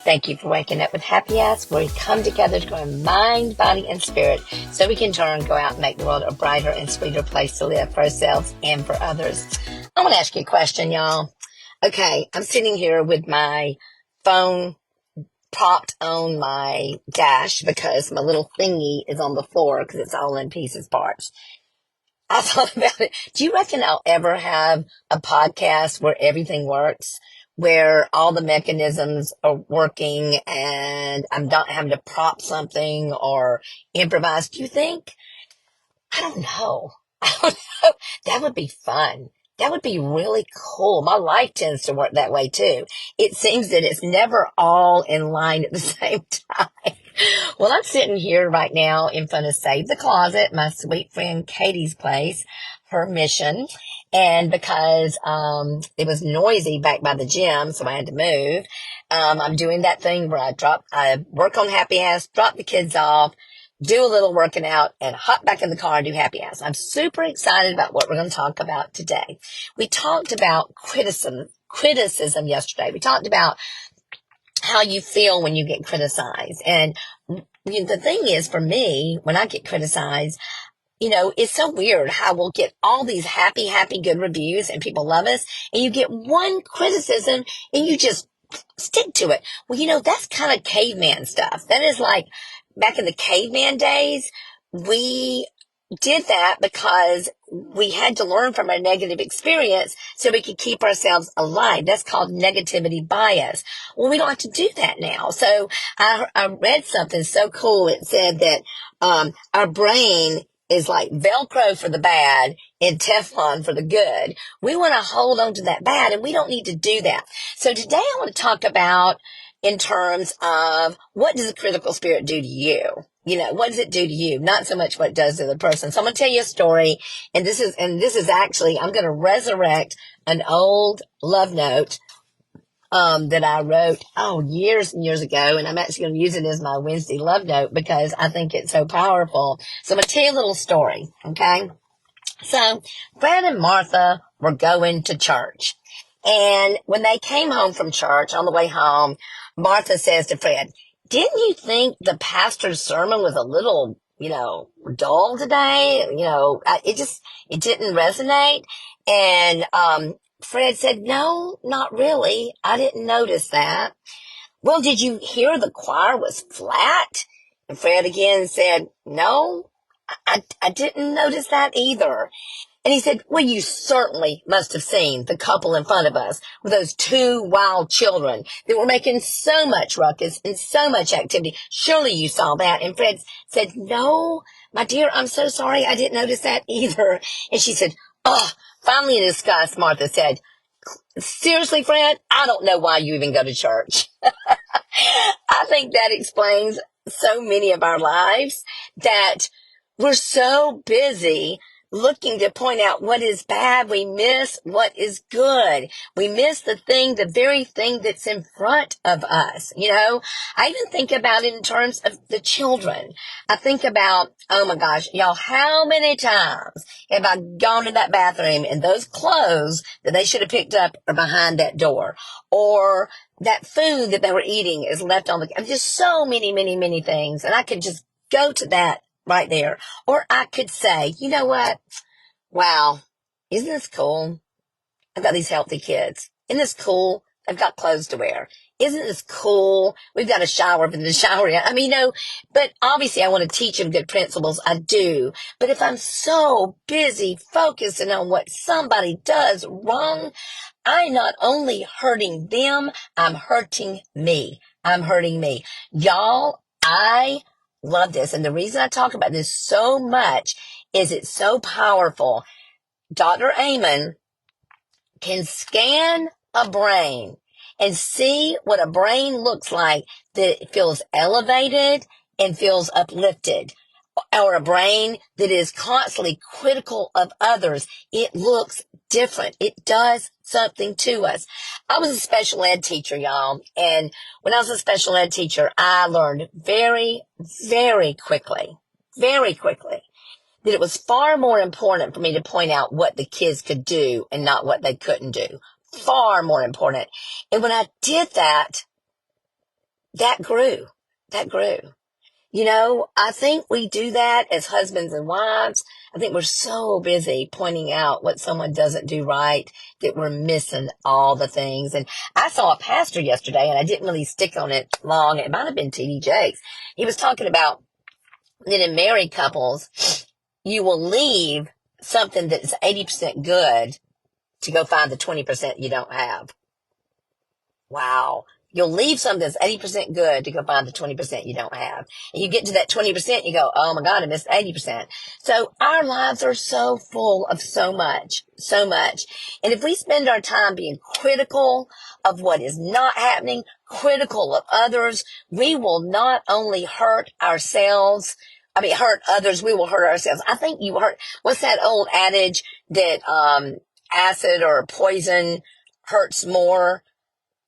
Thank you for waking up with Happy Ass, where we come together to grow in mind, body, and spirit so we can go out and make the world a brighter and sweeter place to live for ourselves and for others. I want to ask you a question, y'all. Okay, I'm sitting here with my phone propped on my dash because my little thingy is on the floor because it's all in pieces parts. I thought about it. Do you reckon I'll ever have a podcast where everything works, where all the mechanisms are working and I'm not having to prop something or improvise? Do you think? I don't know. I don't know. That would be fun. That would be really cool. My life tends to work that way too. It seems that it's never all in line at the same time. Well, I'm sitting here right now in front of Save the Closet, my sweet friend Katie's place, her mission. And because it was noisy back by the gym, so I had to move, I'm doing that thing where I work on Happy Ass, drop the kids off, do a little working out, and hop back in the car and do Happy Ass. I'm super excited about what we're going to talk about today. We talked about criticism yesterday. We talked about how you feel when you get criticized. And the thing is, for me, when I get criticized, it's so weird how we'll get all these happy, good reviews and people love us. And you get one criticism and you just stick to it. Well, that's kind of caveman stuff. That is like back in the caveman days, we did that because we had to learn from our negative experience so we could keep ourselves alive. That's called negativity bias. Well, we don't have to do that now. So I read something so cool. It said that our brain is like Velcro for the bad and Teflon for the good. We want to hold on to that bad, and we don't need to do that. So today I want to talk about in terms of what does a critical spirit do to you? What does it do to you? Not so much what it does to the person. So I'm going to tell you a story, and this is actually, I'm going to resurrect an old love note that I wrote, years and years ago, and I'm actually going to use it as my Wednesday love note because I think it's so powerful. So I'm going to tell you a little story, okay? So Fred and Martha were going to church, and when they came home from church, on the way home, Martha says to Fred, "Didn't you think the pastor's sermon was a little, dull today? It didn't resonate." And, Fred said, "No, not really. I didn't notice that." "Well, did you hear the choir was flat?" And Fred again said, "No, I didn't notice that either." And he said, "Well, you certainly must have seen the couple in front of us with those two wild children that were making so much ruckus and so much activity. Surely you saw that." And Fred said, "No, my dear, I'm so sorry. I didn't notice that either." And she said, finally in disgust, Martha said, "Seriously, Fred, I don't know why you even go to church." I think that explains so many of our lives, that we're so busy looking to point out what is bad. We miss what is good. We miss the very thing that's in front of us. I even think about it in terms of the children. I think about, oh my gosh, y'all, how many times have I gone to that bathroom and those clothes that they should have picked up are behind that door, or that food that they were eating is left on just so many, many, many things. And I could just go to that right there. Or I could say, you know what? Wow, isn't this cool? I've got these healthy kids. Isn't this cool? I've got clothes to wear. Isn't this cool? We've got a shower in the shower. But obviously I want to teach them good principles. I do. But if I'm so busy focusing on what somebody does wrong, I'm not only hurting them, I'm hurting me. I'm hurting me. Y'all, I love this. And the reason I talk about this so much is it's so powerful. Dr. Amen can scan a brain and see what a brain looks like that feels elevated and feels uplifted, or a brain that is constantly critical of others. It looks different. It does something to us. I was a special ed teacher, y'all. And when I was a special ed teacher, I learned very, very quickly, that it was far more important for me to point out what the kids could do and not what they couldn't do. Far more important. And when I did that, that grew. That grew. You know, I think we do that as husbands and wives. I think we're so busy pointing out what someone doesn't do right that we're missing all the things. And I saw a pastor yesterday, and I didn't really stick on it long. It might have been TD Jakes. He was talking about that in married couples, you will leave something that's 80% good to go find the 20% you don't have. Wow. You'll leave something that's 80% good to go find the 20% you don't have. And you get to that 20%, you go, oh my God, I missed 80%. So our lives are so full of so much, so much. And if we spend our time being critical of what is not happening, critical of others, we will not only hurt others, we will hurt ourselves. I think you heard, what's that old adage that, acid or poison hurts more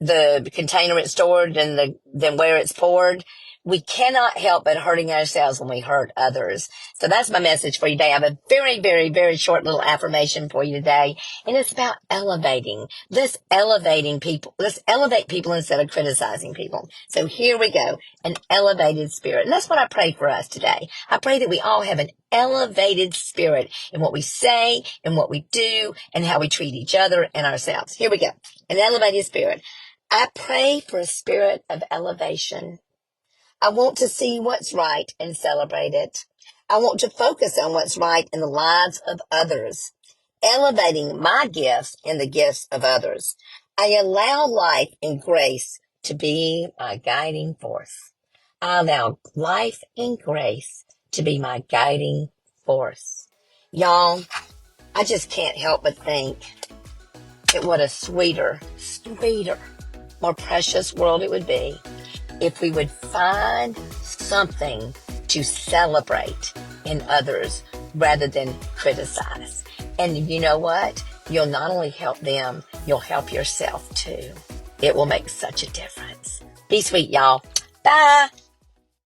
the container it's stored than where it's poured? We cannot help but hurting ourselves when we hurt others. So that's my message for you today. I have a very, very, very short little affirmation for you today. And it's about elevating. Let's elevate people instead of criticizing people. So here we go. An elevated spirit. And that's what I pray for us today. I pray that we all have an elevated spirit in what we say and what we do and how we treat each other and ourselves. Here we go. An elevated spirit. I pray for a spirit of elevation. I want to see what's right and celebrate it. I want to focus on what's right in the lives of others, elevating my gifts and the gifts of others. I allow life and grace to be my guiding force. I allow life and grace to be my guiding force. Y'all, I just can't help but think that what a sweeter, more precious world it would be if we would find something to celebrate in others rather than criticize. And you know what? You'll not only help them, you'll help yourself too. It will make such a difference. Be sweet, y'all. Bye.